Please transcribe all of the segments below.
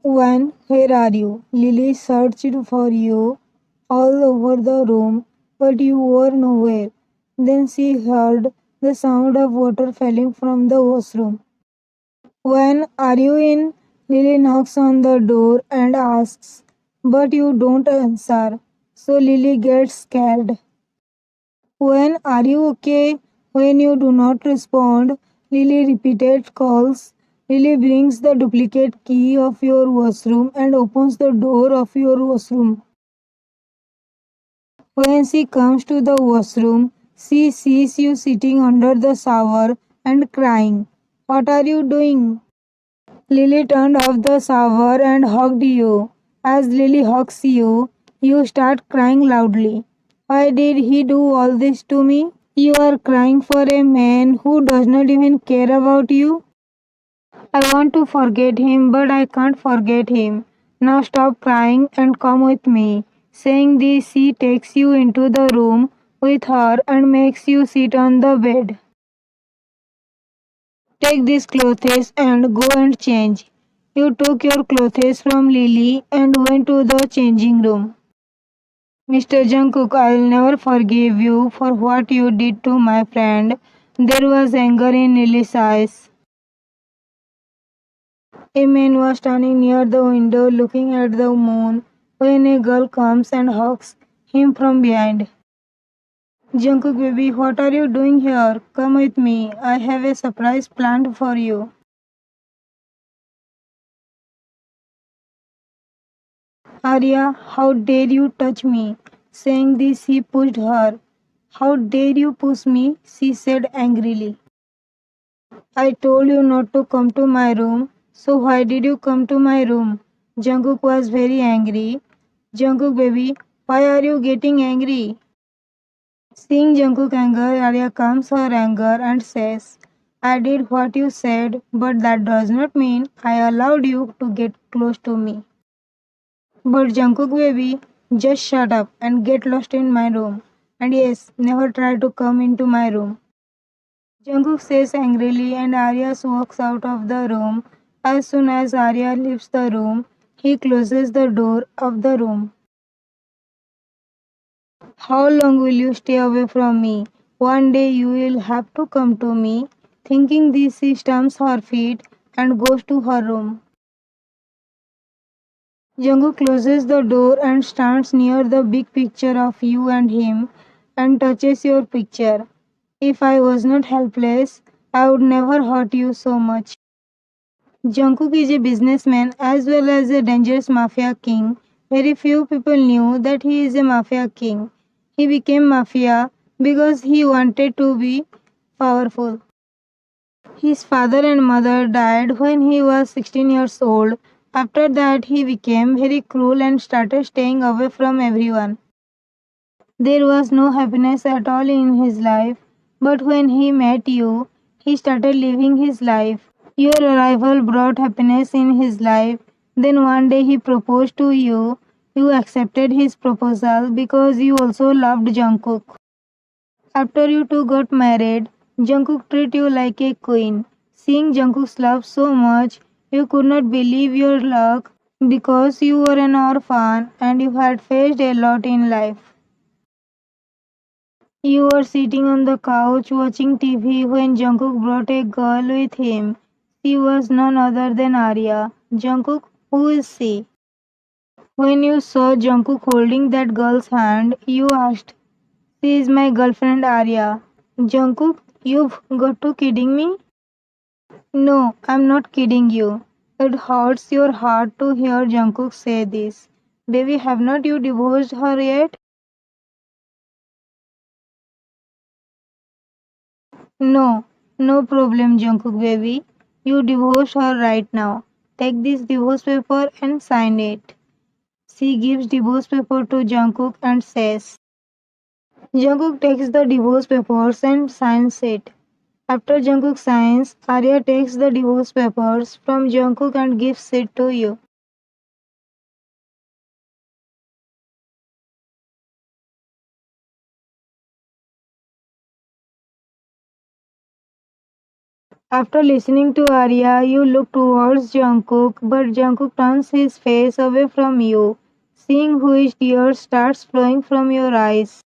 When, where are you? Lily searched for you all over the room, but you were nowhere. Then she heard the sound of water falling from the washroom. When are you in? Lily knocks on the door and asks, but you don't answer. So Lily gets scared. When are you okay? When you do not respond, Lily repeated calls. Lily brings the duplicate key of your washroom and opens the door of your washroom. When she comes to the washroom, she sees you sitting under the shower and crying. What are you doing? Lily turned off the shower and hugged you. As Lily hugs you, you start crying loudly. Why did he do all this to me? You are crying for a man who does not even care about you. I want to forget him, but I can't forget him. Now stop crying and come with me. Saying this, she takes you into the room with her and makes you sit on the bed. Take these clothes and go and change. You took your clothes from Lily and went to the changing room. Mr. Jungkook, I'll never forgive you for what you did to my friend. There was anger in Lily's eyes. A man was standing near the window looking at the moon when a girl comes and hugs him from behind. Jungkook baby, what are you doing here? Come with me. I have a surprise planned for you. Arya, how dare you touch me? Saying this, he pushed her. How dare you push me? She said angrily. I told you not to come to my room, so why did you come to my room? Jungkook was very angry. Jungkook baby, why are you getting angry? Seeing Jungkook anger, Arya calms her anger and says, I did what you said, but that does not mean I allowed you to get close to me. But Jungkook baby, just shut up and get lost in my room. And yes, never try to come into my room. Jungkook says angrily and Arya walks out of the room. As soon as Arya leaves the room, he closes the door of the room. How long will you stay away from me? One day you will have to come to me. Thinking this, she stamps her feet and goes to her room. Jungkook closes the door and stands near the big picture of you and him and touches your picture. If I was not helpless, I would never hurt you so much. Jungkook is a businessman as well as a dangerous mafia king. Very few people knew that he is a mafia king. He became mafia because he wanted to be powerful. His father and mother died when he was 16 years old. After that, he became very cruel and started staying away from everyone. There was no happiness at all in his life, but when he met you, he started living his life. Your arrival brought happiness in his life. Then one day he proposed to you. You accepted his proposal because you also loved Jungkook. After you two got married, Jungkook treated you like a queen. Seeing Jungkook's love so much, you could not believe your luck because you were an orphan and you had faced a lot in life. You were sitting on the couch watching TV when Jungkook brought a girl with him. She was none other than Arya. Jungkook, who is she? When you saw Jungkook holding that girl's hand, you asked, she is my girlfriend Arya. Jungkook, you've got to kidding me? No, I'm not kidding you. It hurts your heart to hear Jungkook say this. Baby, have not you divorced her yet? No, no problem, Jungkook baby. You divorce her right now. Take this divorce paper and sign it. She gives divorce paper to Jungkook and says, Jungkook takes the divorce papers and signs it. After Jungkook signs, Arya takes the divorce papers from Jungkook and gives it to you. After listening to Arya, you look towards Jungkook, but Jungkook turns his face away from you, seeing which tears starts flowing from your eyes.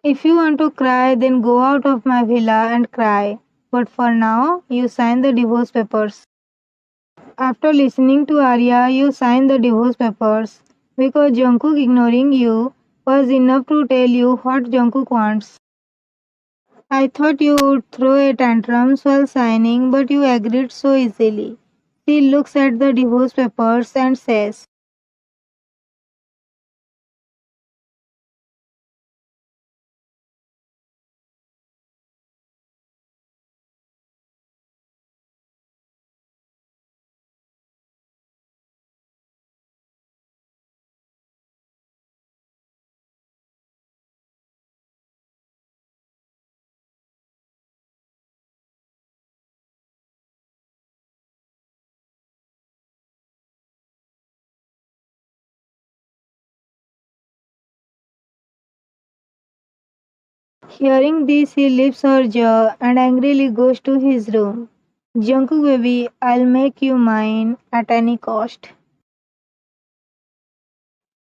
If you want to cry, then go out of my villa and cry. But for now, you sign the divorce papers. After listening to Arya, you sign the divorce papers because Jungkook ignoring you was enough to tell you what Jungkook wants. I thought you would throw a tantrums while signing, but you agreed so easily. She looks at the divorce papers and says, hearing this, he lifts her jaw and angrily goes to his room. Jungkook baby, I'll make you mine at any cost.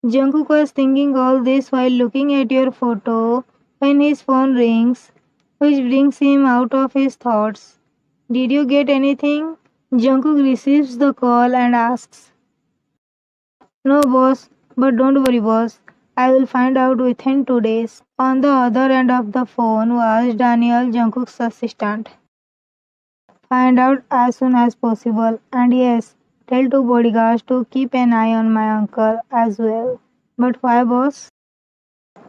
Jungkook was thinking all this while looking at your photo when his phone rings, which brings him out of his thoughts. Did you get anything? Jungkook receives the call and asks, no boss, but don't worry boss. I will find out within 2 days. On the other end of the phone was Daniel, Jungkook's assistant. Find out as soon as possible. And yes, tell two bodyguards to keep an eye on my uncle as well. But why, boss?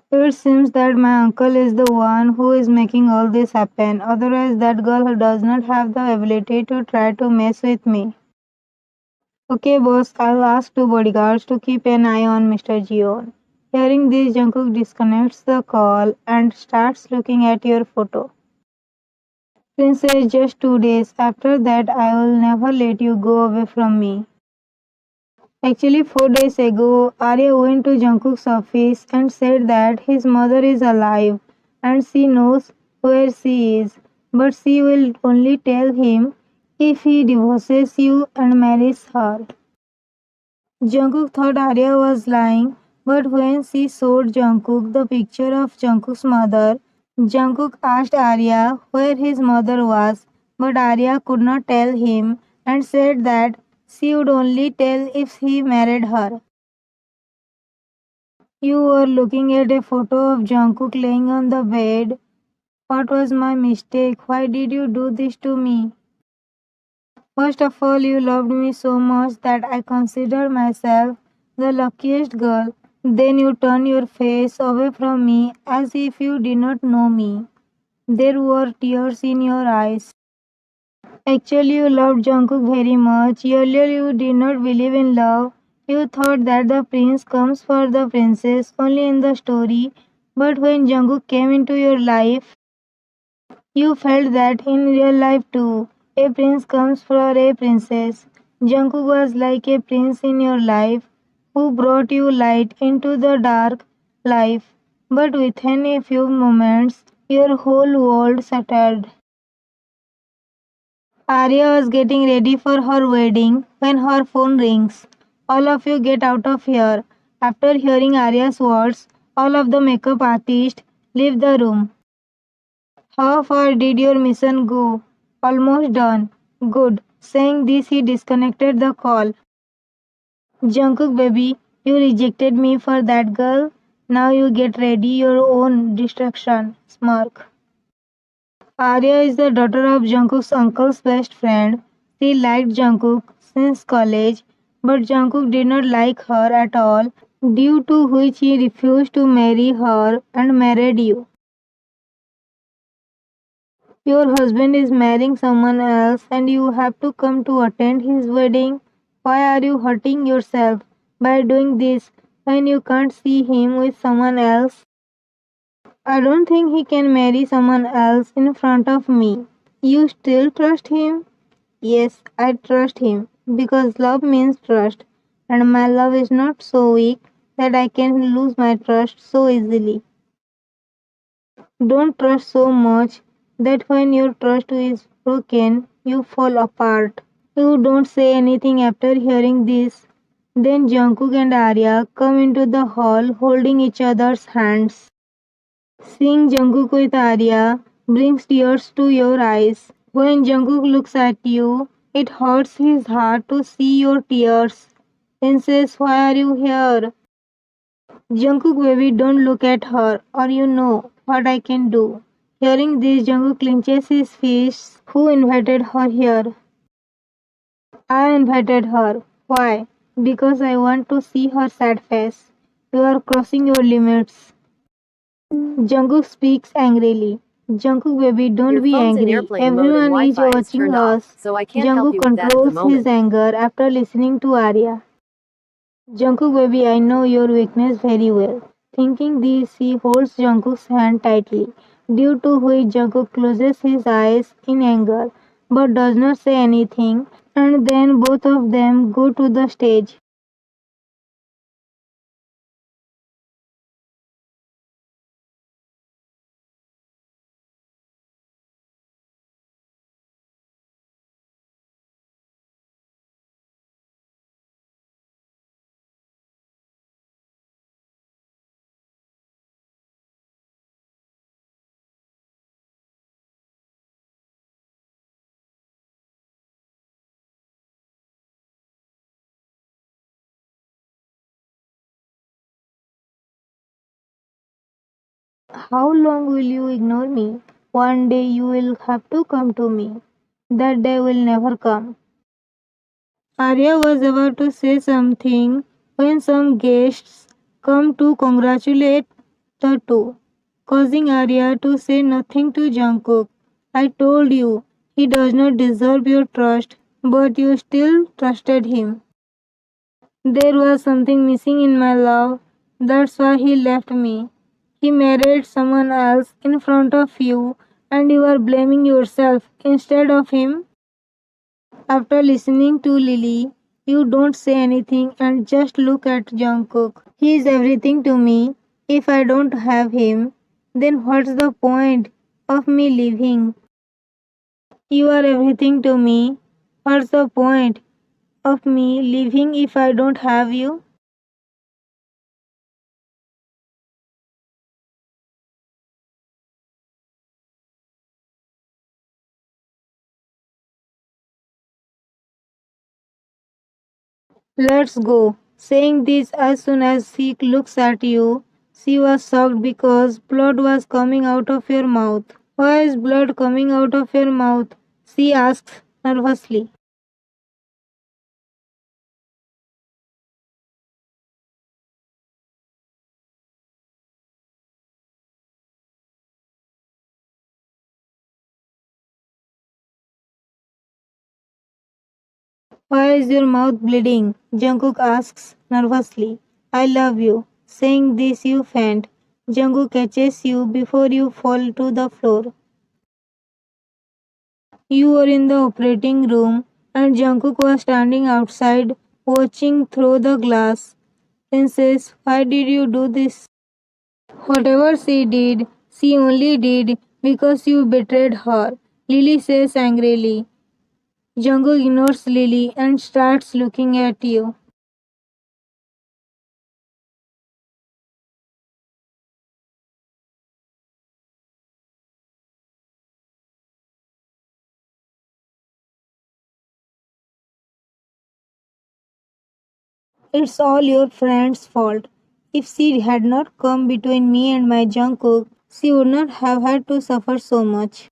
It seems that my uncle is the one who is making all this happen. Otherwise, that girl does not have the ability to try to mess with me. Okay, boss, I'll ask two bodyguards to keep an eye on Mr. Jeon. Hearing this, Jungkook disconnects the call and starts looking at your photo. Princess, just 2 days. After that, I will never let you go away from me. Actually, 4 days ago, Arya went to Jungkook's office and said that his mother is alive and she knows where she is, but she will only tell him if he divorces you and marries her. Jungkook thought Arya was lying, but when she showed Jungkook the picture of Jungkook's mother, Jungkook asked Arya where his mother was, but Arya could not tell him and said that she would only tell if he married her. You were looking at a photo of Jungkook laying on the bed. What was my mistake? Why did you do this to me? First of all, you loved me so much that I considered myself the luckiest girl. Then you turned your face away from me as if you did not know me. There were tears in your eyes. Actually, you loved Jungkook very much. Earlier, you did not believe in love. You thought that the prince comes for the princess only in the story. But when Jungkook came into your life, you felt that in real life too. A prince comes for a princess. Jungkook was like a prince in your life who brought you light into the dark life. But within a few moments, your whole world shattered. Arya was getting ready for her wedding when her phone rings. All of you get out of here. After hearing Arya's words, all of the makeup artists leave the room. How far did your mission go? Almost done. Good. Saying this, he disconnected the call. Jungkook baby, you rejected me for that girl. Now you get ready your own destruction. Smirk. Arya is the daughter of Jungkook's uncle's best friend. She liked Jungkook since college, but Jungkook did not like her at all, due to which he refused to marry her and married you. Your husband is marrying someone else and you have to come to attend his wedding. Why are you hurting yourself by doing this when you can't see him with someone else? I don't think he can marry someone else in front of me. You still trust him? Yes, I trust him because love means trust, and my love is not so weak that I can lose my trust so easily. Don't trust so much that when your trust is broken, you fall apart. You don't say anything after hearing this. Then Jungkook and Arya come into the hall holding each other's hands. Seeing Jungkook with Arya brings tears to your eyes. When Jungkook looks at you, it hurts his heart to see your tears and says, "Why are you here?" Jungkook, baby, don't look at her, or you know what I can do. Hearing this, Jungkook clenches his fists. Who invited her here? I invited her. Why? Because I want to see her sad face. You are crossing your limits. Jungkook speaks angrily. Jungkook, baby, don't Your be phone's in angry. airplane mode and Everyone is Wi-Fi is watching turned off, us. so I can't help Jungkook you with that at the controls his moment. anger after listening to Arya. Jungkook, baby, I know your weakness very well. Thinking this, he holds Jungkook's hand tightly, due to which Jungkook closes his eyes in anger, but does not say anything, and then both of them go to the stage. How long will you ignore me? One day you will have to come to me. That day will never come. Arya was about to say something when some guests come to congratulate the two, causing Arya to say nothing to Jungkook. I told you, he does not deserve your trust, but you still trusted him. There was something missing in my love. That's why he left me. He married someone else in front of you, and you are blaming yourself instead of him. After listening to Lily, you don't say anything and just look at Jungkook. He is everything to me. If I don't have him, then what's the point of me living? You are everything to me. What's the point of me living if I don't have you? Let's go. Saying this as soon as she looks at you, she was shocked because blood was coming out of your mouth. Why is blood coming out of your mouth? She asks nervously. Why is your mouth bleeding? Jungkook asks nervously. I love you. Saying this, you faint. Jungkook catches you before you fall to the floor. You were in the operating room, and Jungkook was standing outside watching through the glass. Princess, why did you do this? Whatever she did, she only did because you betrayed her, Lily says angrily. Jungkook ignores Lily and starts looking at you. It's all your friend's fault. If she had not come between me and my Jungkook, she would not have had to suffer so much.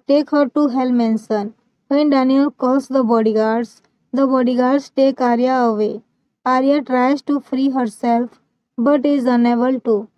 take her to Hell Mansion. When Daniel calls the bodyguards take Arya away. Arya tries to free herself but is unable to.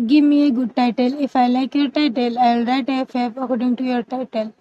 Give me a good title. If I like your title, I'll write a FF according to your title.